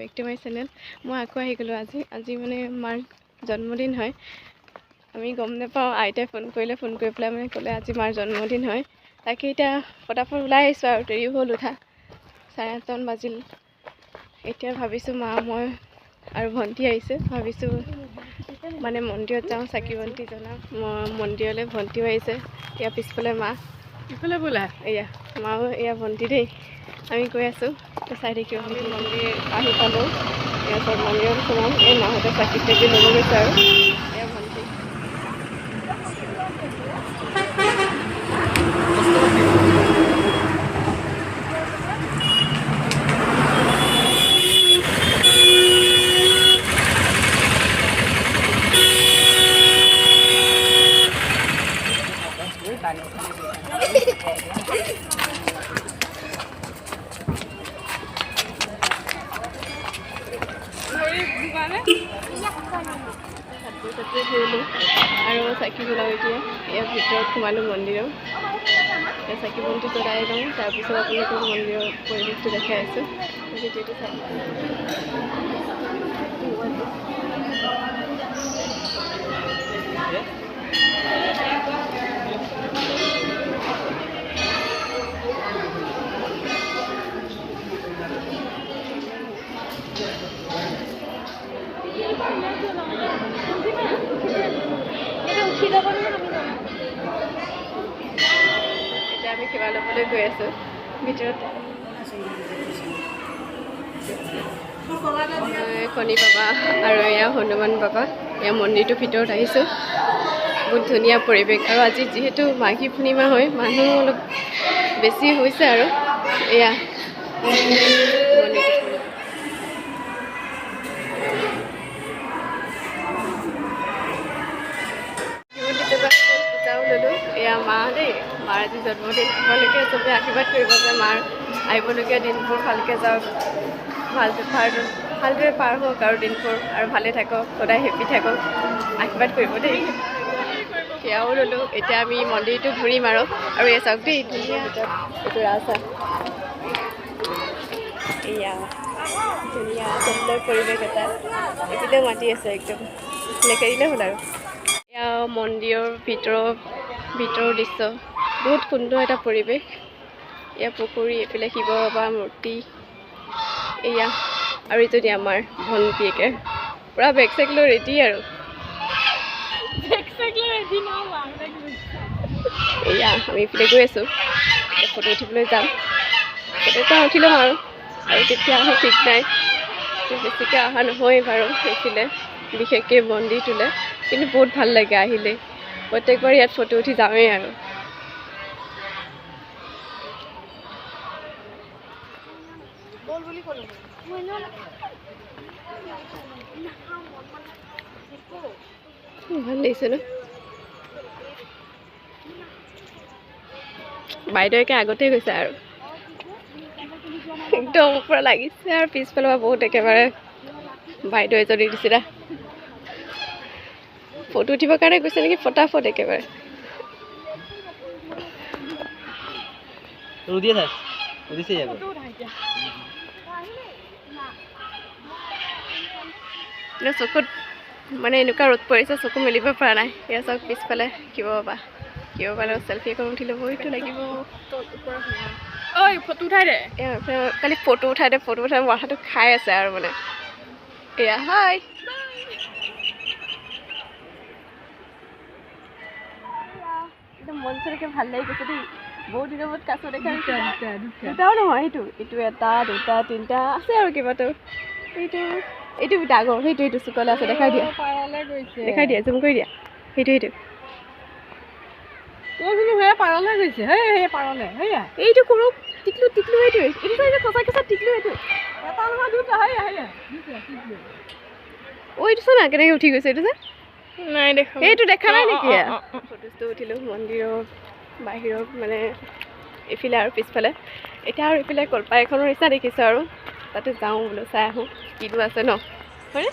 Back to my channel. মই আকৌ আহি গ'লোঁ আজি মানে মাৰ জন্মদিন হয়। আমি গম নাপাওঁ, আইতাই ফোন কৰি পেলাই মানে ক'লে আজি মাৰ জন্মদিন হয়। তাকে এতিয়া ফটাফট ওলাই আহিছোঁ আৰু দেৰি হ'ল উঠা, 8:30মান বাজিল। এতিয়া ভাবিছোঁ মা মই আৰু ভণ্টি আহিছে, ভাবিছোঁ মানে মন্দিৰত যাওঁ, চাকি বন্তি জ্বলাওঁ। মন্দিৰলৈ ভণ্টিও আহিছে, ইয়াৰ পিছফালে মা, ইফালে বোলা এয়া মাও এয়া ভণ্টি দেই। আমি গৈ আছোঁ, চাই দেখিও আমি মন্দিৰ আহি পালোঁ। এয়া চব মন্দিৰত সোমাম, এই মাহঁতে চাকি তাকি ল'ব গৈছে আৰু এয়া ভণ্টি। আৰু চাকি জ্বলাওঁ এতিয়া। ইয়াৰ ভিতৰত সোমালোঁ মন্দিৰৰ, এতিয়া চাকি বন্তি জ্বলাই লওঁ, তাৰপিছত আপোনালোকক মন্দিৰৰ পৰিৱেশটো দেখাই আছোঁ। ভিডিঅ'টো চাই এতিয়া আমি সেৱা ল'বলৈ গৈ আছোঁ ভিতৰত। শনি বাবা আৰু এয়া হনুমান বাবা, এয়া মন্দিৰটোৰ ভিতৰত আহিছোঁ। বহুত ধুনীয়া পৰিৱেশ, আৰু আজি যিহেতু মাঘী পূৰ্ণিমা হয়, মানুহ অলপ বেছি হৈছে আৰু এয়া পূজাও ল'লোঁ। এয়া মা দেই, মাৰ আজি জন্মদিন। আপোনালোকে চবে আশীৰ্বাদ কৰিব যে মাৰ আহিবলগীয়া দিনবোৰ ভালকৈ যাওক, ভালদৰে পাৰ হওক আৰু দিনবোৰ, আৰু ভালে থাকক, সদায় হেপী থাকক, আশীৰ্বাদ কৰিব দেই। সেয়াও ল'লোঁ। এতিয়া আমি মন্দিৰটো ঘূৰিম আৰু এই চাওক দেই, ধুনীয়া এইটো ৰাস্তা, এয়া ধুনীয়া সুন্দৰ পৰিৱেশ এটা। এইপিনেও মাতি আছে, একদম লেকেৰিলে হ'ল আৰু। এয়া মন্দিৰৰ ভিতৰৰ দৃশ্য, বহুত সুন্দৰ এটা পৰিৱেশ। এয়া পুখুৰী, এইফালে শিৱ বাবাৰ মূৰ্তি, এয়া আৰু এইজনী আমাৰ ভণ্টিয়েকে পূৰা বেগ চেগ লৈ ৰেডি আৰু এয়া আমি এইফালে গৈ আছোঁ। ফটো উঠিবলৈ যাম, ফটো উঠি ল'ম আৰু কেতিয়া আহে ঠিক নাই, বেছিকৈ অহা নহয় বাৰু সেইফালে, বিশেষকৈ মন্দিৰটোলৈ। কিন্তু বহুত ভাল লাগে আহিলে, প্ৰত্যেকবাৰ ইয়াত ফটো উঠি যাওঁৱেই আৰু। ভাল লাগিছে ন? বাইদেউকে আগতে গৈছে আৰু একদম পৰা লাগিছে, আৰু পিছফালৰ পৰা বহুত একেবাৰে বাইদেউ এজনী দিছিলে, ফটো উঠিবৰ কাৰণে গৈছে নেকি, ফটাফট একেবাৰে। চকুত মানে এনেকুৱা ৰ'দ পৰিছে, চকু মেলিব পৰা নাই। এয়া চাওক পিছফালে শিৱ বাবা লগত চেল্ফি এখন উঠি ল'ব, সেইটো লাগিব। ঐ ফটো উঠাই দে, খালি ফটো উঠাই মাথাটো খাই আছে আৰু মানে। এয়া হাই, একদম মন চলকে ভাল লাগি গৈছে দেই। বহুত দিনৰ মূৰত কাছ দেখা দুটাও নহয়, এইটো এটা দুটা তিনিটা আছে আৰু কেইবাটাও। এইটো ডাঙৰ, সেইটো চুকলে আছে, দেখাই দিয়া জুম কৰি দিয়া, সেইটো পাৰলৈ গৈছে, পাৰলে এইটো সৰু টিকলু এইটোৱে, সঁচাকৈ টিকলু এইটো এইটো চোৱা না কেনেকৈ উঠি গৈছে, এইটো যে নাই দেখা, এইটো দেখা নাই নেকি? ফটোজটো উঠিলোঁ মন্দিৰৰ বাহিৰত, মানে এইফালে আৰু পিছফালে। এতিয়া আৰু এইফালে কলপাৰ এখনৰ নিচিনা দেখিছোঁ, আৰু তাতে যাওঁ বোলো, চাই আহোঁ কিনো আছে ন, হয়নে?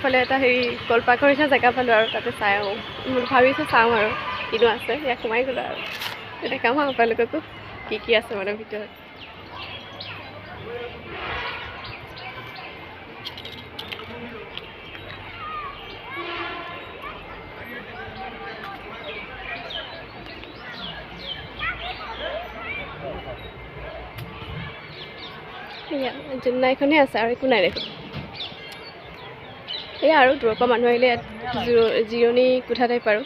এইফালে এটা হেৰি কলপাকৰ নিচিনা জেগা পালোঁ আৰু তাতে চাই আহোঁ ভাবিছোঁ চাওঁ আৰু কিনো আছে ইয়াত সোমাই গ'লোঁ আৰু দেখাম আৰু আপোনালোককো কি আছে মানে ভিতৰত জুলনাইখনেই আছে আৰু একো নাই দেখোন সেয়া আৰু দূৰৰ পৰা মানুহ আহিলে ইয়াত জিৰণি কোঠা টাইপ আৰু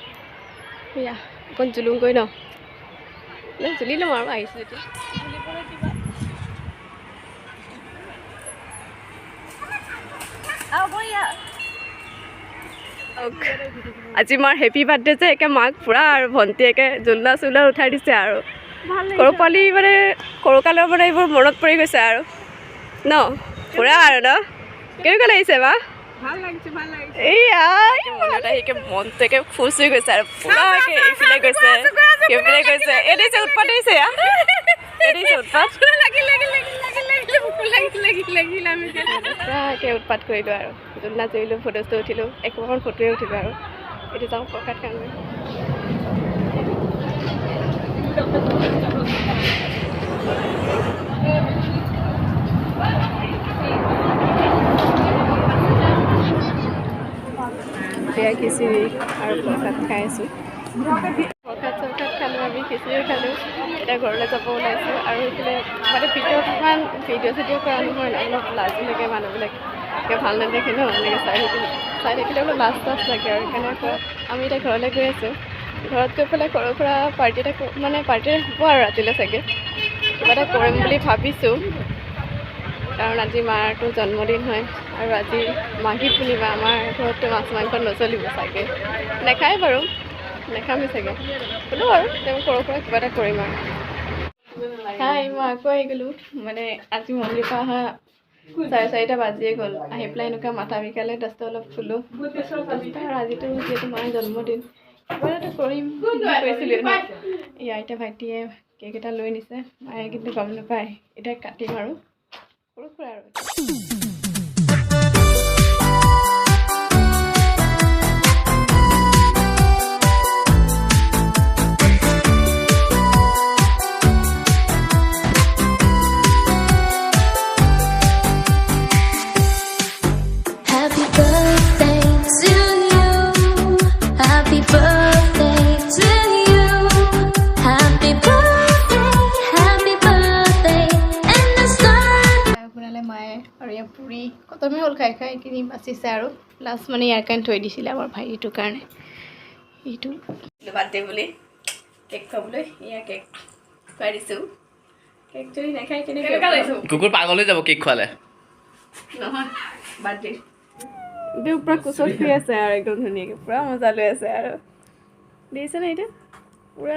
সেয়া অকণ জুলুংকৈ ন জুলি লওঁ আৰু আহিছোঁ এতিয়া আজি মাৰ হেপী বাৰ্থডে যে একে মাক পুৰা আৰু ভণ্টিয়েকে জোলনা চোলনা উঠাই দিছে আৰু সৰু পোৱালি মানে সৰুকালৰ মানে এইবোৰ মনত পৰি গৈছে আৰু ন পুৰা আৰু ন কেনেকুৱা লাগিছে মা এইয়া মনত আহিকে মনটো একে খুচ হৈ গৈছে আৰু পুৰা এইফালে গৈছে সেইফালে গৈছে এদিছে উৎপাত দিছে এদিছে উৎপাত পুৰাকৈ উৎপাত কৰিলোঁ আৰু জোলনা জুৰিলোঁ ফটো চটো উঠিলোঁ একোখন ফটোৱে উঠিলোঁ আৰু এইটো যাওঁ প্ৰসাদ খাওঁগৈ সেয়া খিচিৰি আৰু প্ৰসাদ খাই আছোঁ প্ৰসাদ চৰসাদ খালোঁ আমি খিচিৰি খালোঁ এতিয়া ঘৰলৈ যাব ওলাইছোঁ আৰু এইফালে মানে ভিডিঅ' চিডিঅ' কৰা নহয় অলপ লাজো লাগে মানুহবিলাক ভাল নেদেখে ন এনেকৈ চাই থাকিলে অলপ লাজ লাগে আৰু সেইকাৰণে আমি এতিয়া ঘৰলৈ গৈ আছোঁ ঘৰত গৈ পেলাই সৰু সুৰা পাৰ্টি এটা মানে পাৰ্টি হ'ব আৰু ৰাতিলৈ চাগে কিবা এটা কৰিম বুলি ভাবিছোঁ কাৰণ আজি মাৰতো জন্মদিন হয় আৰু আজি মাঘী পূৰ্ণিমা আমাৰ ঘৰততো মাছ মাংস নচলিব চাগে নেখায় বাৰু নেখামেই চাগে হ'লেও আৰু তেওঁ সৰু সুৰা কিবা এটা কৰিম আৰু হাই মই আকৌ আহি গ'লোঁ মানে আজি মন্দিৰৰ পৰা অহা 4:30 বাজিয়ে গ'ল আহি পেলাই এনেকুৱা মাথা বিষালে দহটা অলপ শুলোঁ আৰু আজিতো যিহেতু মাৰ জন্মদিন কিবা এটা কৰিম কৈছিলোঁ ন এয়া এতিয়া ভাইটিয়ে কেক এটা লৈ নিছে মায়ে কিন্তু গম নাপায় এতিয়া কাটিম আৰু সৰু সুৰা আৰু পুৰি কতমে হ'ল খাই এইখিনি বাচিছে আৰু লাষ্ট মানে ইয়াৰ কাৰণে থৈ দিছিলে আমাৰ ভাইটিটোৰ কাৰণে এইটো বাৰ্থডে বুলি কেক খাবলৈ এয়া কেক খুৱাই দিছোঁ কেক যদি নাখায় কেনেকৈ কুকুৰ পাগল হৈ যাব কেক খোৱালে নহয় বাৰ্থডে এইটো পুৰা কোচত শুই আছে আৰু একদম ধুনীয়াকৈ পুৰা মজা লৈ আছে আৰু দিছে ন এতিয়া পুৰা